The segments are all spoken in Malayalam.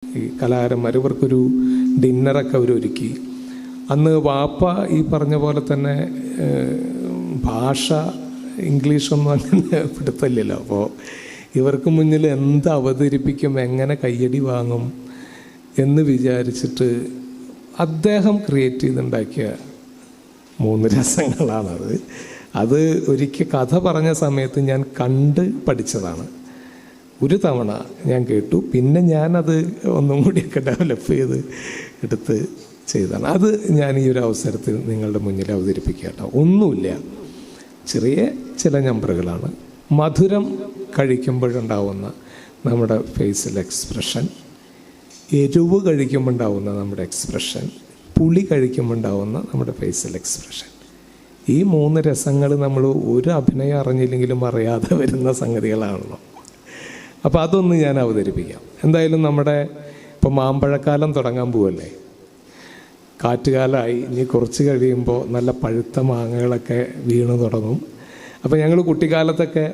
ഈ കലാകാരന്മാർ ഇവർക്കൊരു ഡിന്നറൊക്കെ അവരൊരുക്കി. അന്ന് വാപ്പ ഈ പറഞ്ഞ പോലെ തന്നെ ഭാഷ ഇംഗ്ലീഷൊന്നും അങ്ങനെ പിടുത്തമില്ലല്ലോ. അപ്പോൾ ഇവർക്ക് മുന്നിൽ എന്ത് അവതരിപ്പിക്കും, എങ്ങനെ കയ്യടി വാങ്ങും എന്ന് വിചാരിച്ചിട്ട് അദ്ദേഹം ക്രിയേറ്റ് ചെയ്തുണ്ടാക്കിയ 3 രസങ്ങളാണത്. അത് ഒരിക്കൽ കഥ പറഞ്ഞ സമയത്ത് ഞാൻ കണ്ട് പഠിച്ചതാണ്. ഒരു തവണ ഞാൻ കേട്ടു, പിന്നെ ഞാനത് ഒന്നും കൂടിയൊക്കെ ഡെവലപ്പ് ചെയ്ത് എടുത്ത് ചെയ്തതാണ്. അത് ഞാൻ ഈ ഒരു അവസരത്തിൽ നിങ്ങളുടെ മുന്നിൽ അവതരിപ്പിക്കുക കേട്ടോ. ഒന്നുമില്ല, ചെറിയ ചില നമ്പറുകളാണ്. മധുരം കഴിക്കുമ്പോഴുണ്ടാവുന്ന നമ്മുടെ ഫേസിൽ എക്സ്പ്രഷൻ, എരിവ് കഴിക്കുമ്പോൾ ഉണ്ടാവുന്ന നമ്മുടെ എക്സ്പ്രഷൻ, പുളി കഴിക്കുമ്പോൾ ഉണ്ടാവുന്ന നമ്മുടെ ഫേസിൽ എക്സ്പ്രഷൻ. ഈ 3 രസങ്ങൾ നമ്മൾ ഒരു അഭിനയം അറിഞ്ഞില്ലെങ്കിലും അറിയാതെ വരുന്ന സംഗതികളാണല്ലോ. അപ്പോൾ അതൊന്ന് ഞാൻ അവതരിപ്പിക്കാം. എന്തായാലും നമ്മുടെ ഇപ്പോൾ മാമ്പഴക്കാലം തുടങ്ങാൻ പോവല്ലേ, കാറ്റുകാലമായി. ഇനി കുറച്ച് കഴിയുമ്പോൾ നല്ല പഴുത്ത മാങ്ങകളൊക്കെ വീണ് തുടങ്ങും. അപ്പോൾ ഞങ്ങൾ കുട്ടിക്കാലത്തൊക്കെ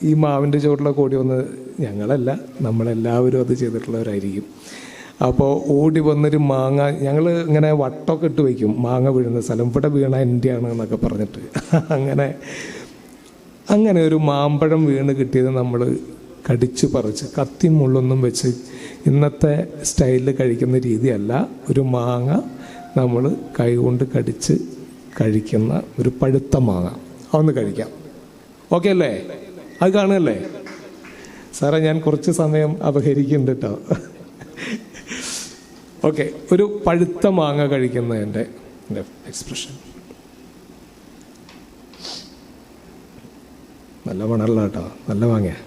ഈ മാവിൻ്റെ ചുവട്ടിലൊക്കെ ഓടി വന്ന്, ഞങ്ങളല്ല നമ്മളെല്ലാവരും അത് ചെയ്തിട്ടുള്ളവരായിരിക്കും. അപ്പോൾ ഓടി വന്നൊരു മാങ്ങ ഞങ്ങൾ ഇങ്ങനെ വട്ടമൊക്കെ ഇട്ട് വയ്ക്കും, മാങ്ങ വീഴുന്ന സ്ഥലം, ഇവിടെ വീണ എൻ്റെയാണ് എന്നൊക്കെ പറഞ്ഞിട്ട്. അങ്ങനെ ഒരു മാമ്പഴം വീണ് കിട്ടിയത് നമ്മൾ കടിച്ച് പറിച്ച് കത്തി മുള്ളൊന്നും വെച്ച് ഇന്നത്തെ സ്റ്റൈലിൽ കഴിക്കുന്ന രീതിയല്ല. ഒരു മാങ്ങ നമ്മൾ കൈകൊണ്ട് കടിച്ച് കഴിക്കുന്ന ഒരു പഴുത്ത മാങ്ങ, അതൊന്ന് കഴിക്കാം. ഓക്കെ അല്ലേ? അത് കാണുകയല്ലേ സാറേ? ഞാൻ കുറച്ച് സമയം അപഹരിക്കുന്നുണ്ട് കേട്ടോ. ഓക്കെ, ഒരു പഴുത്ത മാങ്ങ കഴിക്കുന്നതിൻ്റെ എക്സ്പ്രഷൻ. നല്ല മണമുള്ള കേട്ടോ, നല്ല മാങ്ങ.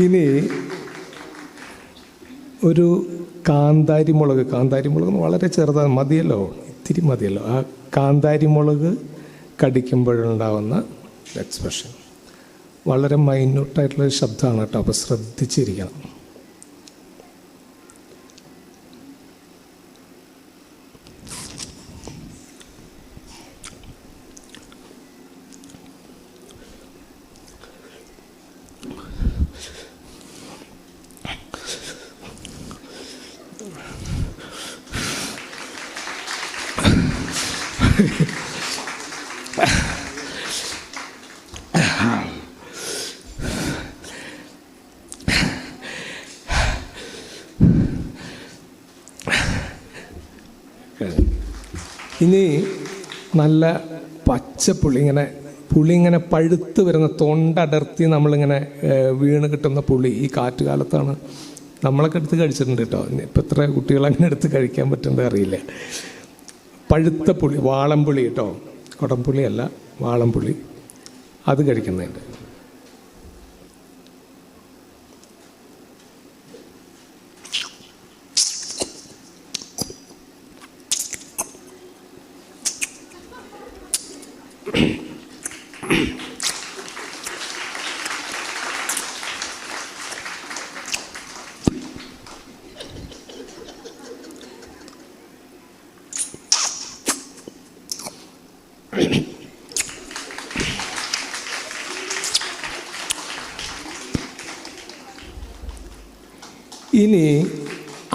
ഇനി ഒരു കാന്താരി മുളക് വളരെ ചെറുതാണ്, മതിയല്ലോ, ഇത്തിരി മതിയല്ലോ. ആ കാന്താരി മുളക് കടിക്കുമ്പോഴുണ്ടാവുന്ന എക്സ്പ്രഷൻ വളരെ മൈന്യൂട്ടായിട്ടുള്ളൊരു ശബ്ദമാണ് കേട്ടോ. അപ്പോൾ ശ്രദ്ധിച്ചിരിക്കണം. ഇനി നല്ല പച്ചപ്പുളി, പുളി ഇങ്ങനെ പഴുത്ത് വരുന്ന, തൊണ്ടടർത്തി നമ്മളിങ്ങനെ വീണ് കിട്ടുന്ന പുളി. ഈ കാറ്റുകാലത്താണ് നമ്മളൊക്കെ എടുത്ത് കഴിച്ചിട്ടുണ്ട് കേട്ടോ. ഇപ്പം എത്ര കുട്ടികളങ്ങനെ എടുത്ത് കഴിക്കാൻ പറ്റുന്നത് അറിയില്ല. പഴുത്ത പുളി, വാളംപുളി കേട്ടോ, കുടംപുളിയല്ല, വാളംപുളി, അത് കഴിക്കുന്നുണ്ട്. ഇനി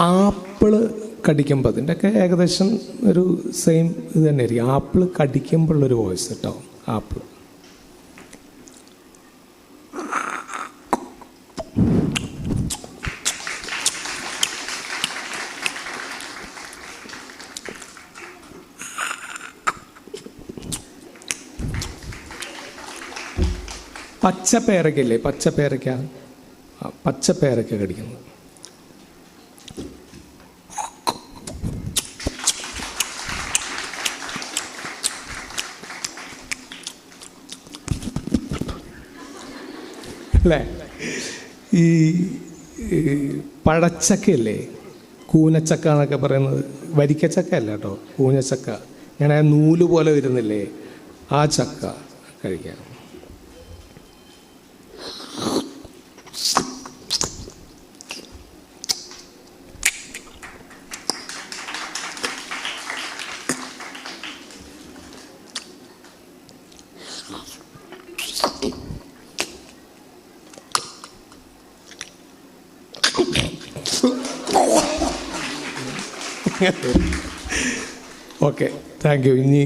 ആപ്പിള് കടിക്കുമ്പോൾ അതിൻ്റെയൊക്കെ ഏകദേശം ഒരു സെയിം ഇത് തന്നെ ആയിരിക്കും. ആപ്പിള് കടിക്കുമ്പോഴുള്ളൊരു വോയിസ് കേട്ടോ. ആപ്പിള് പച്ചപ്പേരക്കയില്ലേ, പച്ചപ്പേരക്ക കടിക്കുന്നത്. അല്ലേ? ഈ പഴച്ചക്കയല്ലേ, കൂനച്ചക്ക എന്നൊക്കെ പറയുന്നത്, വരിക്കച്ചക്ക അല്ല കേട്ടോ, കൂനച്ചക്ക. ഇങ്ങനെ നൂല് പോലെ വരുന്നില്ലേ, ആ ചക്ക കഴിക്കാം. Okay, thank you. ഇനി